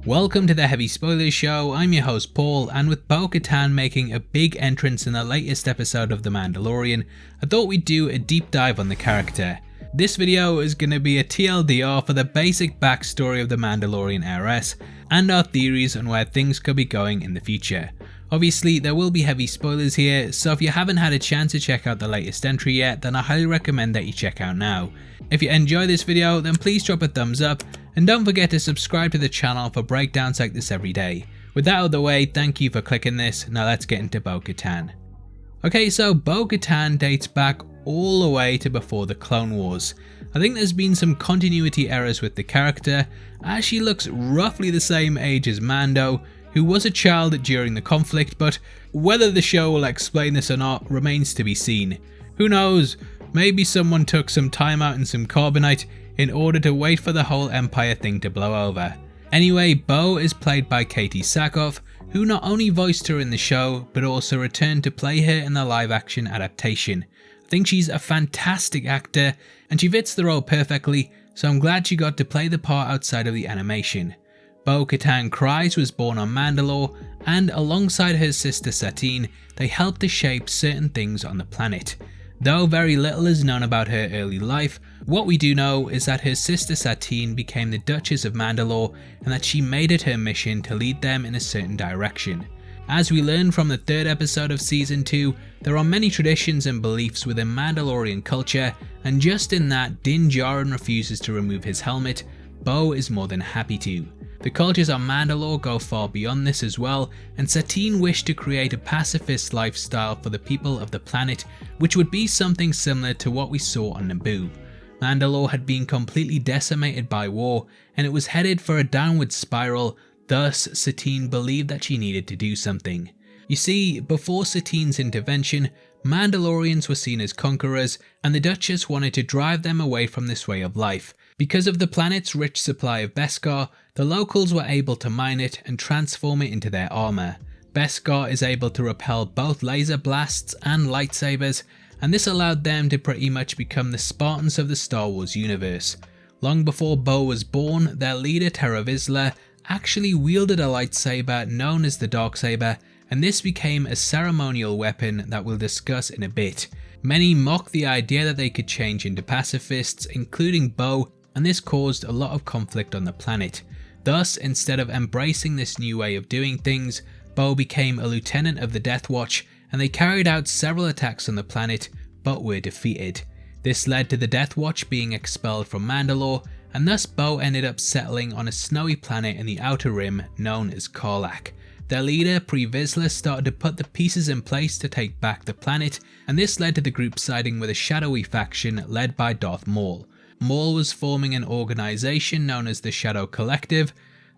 Welcome to the Heavy Spoilers Show. I'm your host Paul, and with Bo-Katan making a big entrance in the latest episode of The Mandalorian, I thought we'd do a deep dive on the character. This video is going to be a TLDR for the basic backstory of the Mandalorian Heiress, and our theories on where things could be going in the future. Obviously there will be heavy spoilers here, so if you haven't had a chance to check out the latest entry yet, then I highly recommend that you check out now. If you enjoy this video, then please drop a thumbs up, and don't forget to subscribe to the channel for breakdowns like this every day. With that out of the way, thank you for clicking this. Now let's get into Bo-Katan. Okay, so Bo-Katan dates back all the way to before the Clone Wars. I think there's been some continuity errors with the character, as she looks roughly the same age as Mando, who was a child during the conflict, but whether the show will explain this or not remains to be seen. Who knows, maybe someone took some time out and some carbonite in order to wait for the whole Empire thing to blow over. Anyway, Bo is played by Katie Sackhoff, who not only voiced her in the show, but also returned to play her in the live action adaptation. I think she's a fantastic actor, and she fits the role perfectly, so I'm glad she got to play the part outside of the animation. Bo-Katan Kryze was born on Mandalore, and alongside her sister Satine, they helped to shape certain things on the planet. Though very little is known about her early life, what we do know is that her sister Satine became the Duchess of Mandalore, and that she made it her mission to lead them in a certain direction. As we learn from the third episode of season 2, there are many traditions and beliefs within Mandalorian culture, and just in that Din Djarin refuses to remove his helmet, Bo is more than happy to. The cultures on Mandalore go far beyond this as well, and Satine wished to create a pacifist lifestyle for the people of the planet, which would be something similar to what we saw on Naboo. Mandalore had been completely decimated by war, and it was headed for a downward spiral, thus Satine believed that she needed to do something. You see, before Satine's intervention, Mandalorians were seen as conquerors, and the Duchess wanted to drive them away from this way of life. Because of the planet's rich supply of Beskar, the locals were able to mine it and transform it into their armour. Beskar is able to repel both laser blasts and lightsabers, and this allowed them to pretty much become the Spartans of the Star Wars universe. Long before Bo was born, their leader Terra Vizsla actually wielded a lightsaber known as the Darksaber, and this became a ceremonial weapon that we'll discuss in a bit. Many mocked the idea that they could change into pacifists, including Bo, and this caused a lot of conflict on the planet. Thus, instead of embracing this new way of doing things, Bo became a lieutenant of the Death Watch, and they carried out several attacks on the planet, but were defeated. This led to the Death Watch being expelled from Mandalore, and thus Bo ended up settling on a snowy planet in the Outer Rim known as Karlak. Their leader, Pre Vizsla, started to put the pieces in place to take back the planet, and this led to the group siding with a shadowy faction led by Darth Maul. Maul was forming an organisation known as the Shadow Collective.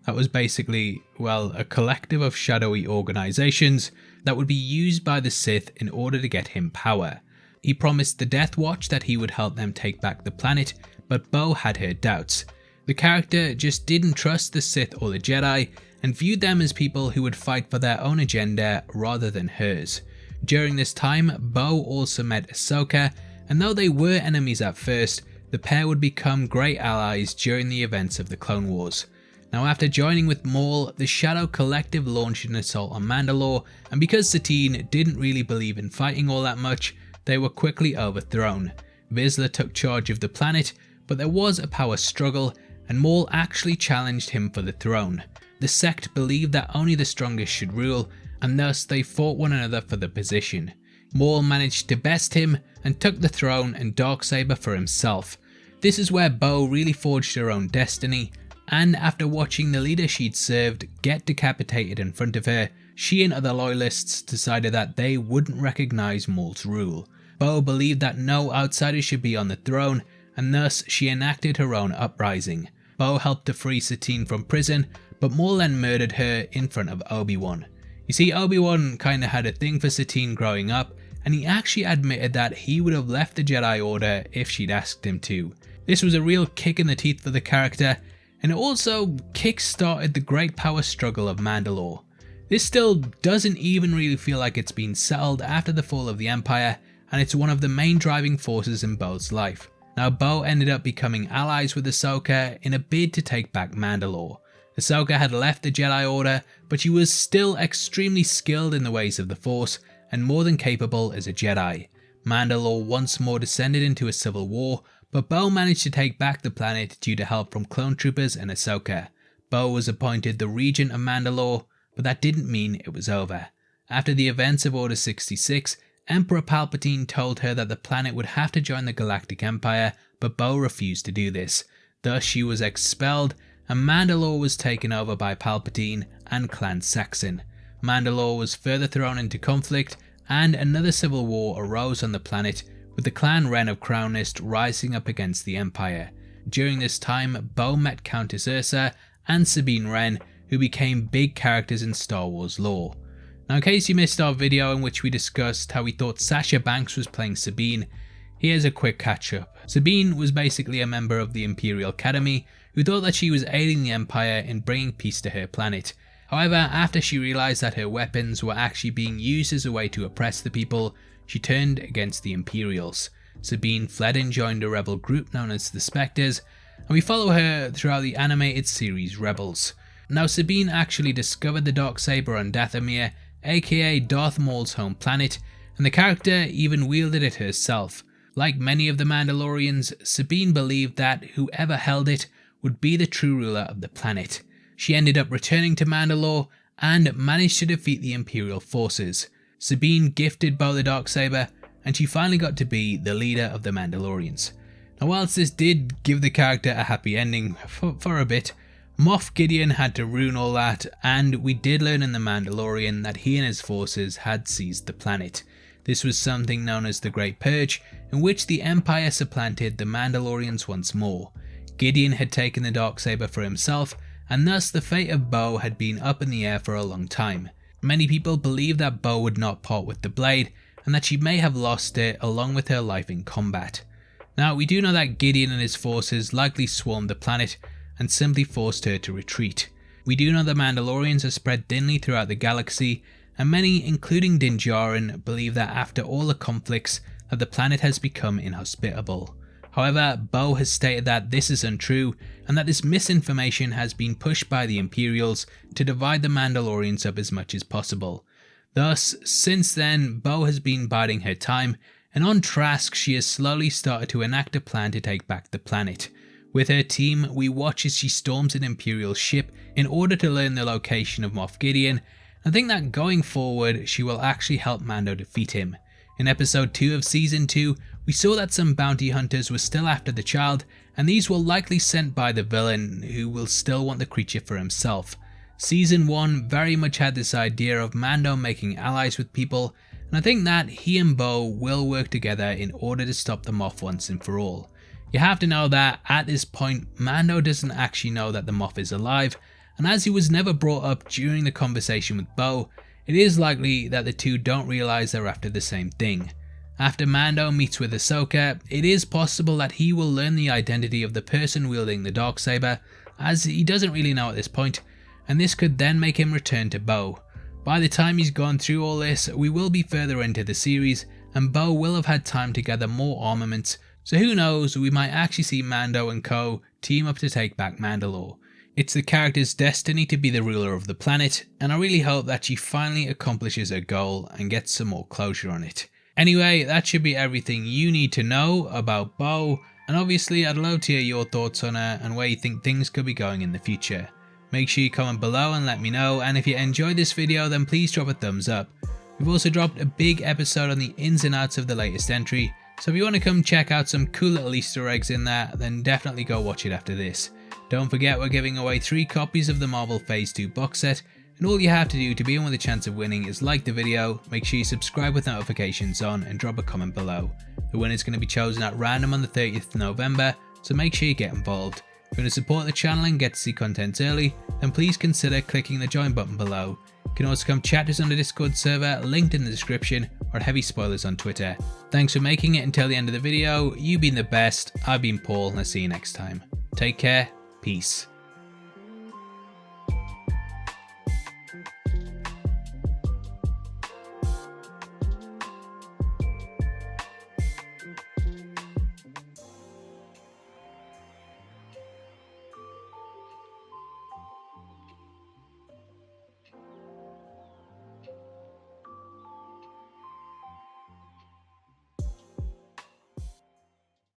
That was basically, well, a collective of shadowy organisations that would be used by the Sith in order to get him power. He promised the Death Watch that he would help them take back the planet, but Bo had her doubts. The character just didn't trust the Sith or the Jedi, and viewed them as people who would fight for their own agenda rather than hers. During this time, Bo also met Ahsoka, and though they were enemies at first, the pair would become great allies during the events of the Clone Wars. Now, after joining with Maul, the Shadow Collective launched an assault on Mandalore, and because Satine didn't really believe in fighting all that much, they were quickly overthrown. Vizsla took charge of the planet, but there was a power struggle, and Maul actually challenged him for the throne. The sect believed that only the strongest should rule, and thus they fought one another for the position. Maul managed to best him and took the throne and Darksaber for himself. This is where Bo really forged her own destiny, and after watching the leader she'd served get decapitated in front of her, she and other loyalists decided that they wouldn't recognise Maul's rule. Bo believed that no outsider should be on the throne, and thus she enacted her own uprising. Bo helped to free Satine from prison, but Maul then murdered her in front of Obi-Wan. You see, Obi-Wan kinda had a thing for Satine growing up, and he actually admitted that he would have left the Jedi Order if she'd asked him to. This was a real kick in the teeth for the character, and it also kick-started the great power struggle of Mandalore. This still doesn't even really feel like it's been settled after the fall of the Empire, and it's one of the main driving forces in Bo's life. Now, Bo ended up becoming allies with Ahsoka in a bid to take back Mandalore. Ahsoka had left the Jedi Order, but she was still extremely skilled in the ways of the Force and more than capable as a Jedi. Mandalore once more descended into a civil war, but Bo managed to take back the planet due to help from clone troopers and Ahsoka. Bo was appointed the Regent of Mandalore, but that didn't mean it was over. After the events of Order 66, Emperor Palpatine told her that the planet would have to join the Galactic Empire, but Bo refused to do this. Thus she was expelled, and Mandalore was taken over by Palpatine and Clan Saxon. Mandalore was further thrown into conflict, and another civil war arose on the planet, with the Clan Wren of Crownist rising up against the Empire. During this time, Bo met Countess Ursa and Sabine Wren, who became big characters in Star Wars lore. Now, in case you missed our video in which we discussed how we thought Sasha Banks was playing Sabine, here's a quick catch up. Sabine was basically a member of the Imperial Academy who thought that she was aiding the Empire in bringing peace to her planet. However, after she realised that her weapons were actually being used as a way to oppress the people, she turned against the Imperials. Sabine fled and joined a rebel group known as the Spectres, and we follow her throughout the animated series Rebels. Now, Sabine actually discovered the Darksaber on Dathomir, aka Darth Maul's home planet, and the character even wielded it herself. Like many of the Mandalorians, Sabine believed that whoever held it would be the true ruler of the planet. She ended up returning to Mandalore and managed to defeat the Imperial forces. Sabine gifted Bo the Darksaber, and she finally got to be the leader of the Mandalorians. Now, whilst this did give the character a happy ending for a bit, Moff Gideon had to ruin all that, and we did learn in The Mandalorian that he and his forces had seized the planet. This was something known as the Great Purge, in which the Empire supplanted the Mandalorians once more. Gideon had taken the Darksaber for himself, and thus the fate of Bo had been up in the air for a long time. Many people believe that Bo would not part with the blade, and that she may have lost it along with her life in combat. Now, we do know that Gideon and his forces likely swarmed the planet and simply forced her to retreat. We do know the Mandalorians are spread thinly throughout the galaxy, and many, including Din Djarin, believe that after all the conflicts that the planet has become inhospitable. However, Bo has stated that this is untrue, and that this misinformation has been pushed by the Imperials to divide the Mandalorians up as much as possible. Thus, since then, Bo has been biding her time, and on Trask she has slowly started to enact a plan to take back the planet. With her team, we watch as she storms an Imperial ship in order to learn the location of Moff Gideon, and think that going forward she will actually help Mando defeat him. In episode 2 of season 2, we saw that some bounty hunters were still after the child, and these were likely sent by the villain, who will still want the creature for himself. Season 1 very much had this idea of Mando making allies with people, and I think that he and Bo will work together in order to stop the Moff once and for all. You have to know that at this point, Mando doesn't actually know that the Moff is alive, and as he was never brought up during the conversation with Bo, it is likely that the two don't realise they're after the same thing. After Mando meets with Ahsoka, it is possible that he will learn the identity of the person wielding the Darksaber, as he doesn't really know at this point, and this could then make him return to Bo. By the time he's gone through all this, we will be further into the series, and Bo will have had time to gather more armaments, so who knows, we might actually see Mando and co team up to take back Mandalore. It's the character's destiny to be the ruler of the planet, and I really hope that she finally accomplishes her goal and gets some more closure on it. Anyway, that should be everything you need to know about Bo, and obviously I'd love to hear your thoughts on her and where you think things could be going in the future. Make sure you comment below and let me know, and if you enjoyed this video then please drop a thumbs up. We've also dropped a big episode on the ins and outs of the latest entry, so if you want to come check out some cool little Easter eggs in there, then definitely go watch it after this. Don't forget we're giving away 3 copies of the Marvel Phase 2 box set, and all you have to do to be in with a chance of winning is like the video, make sure you subscribe with notifications on, and drop a comment below. The winner is going to be chosen at random on the 30th of November, so make sure you get involved. If you want to support the channel and get to see content early, then please consider clicking the join button below. You can also come chat to us on the Discord server, linked in the description, or at Heavy Spoilers on Twitter. Thanks for making it until the end of the video, you've been the best, I've been Paul, and I'll see you next time. Take care, peace.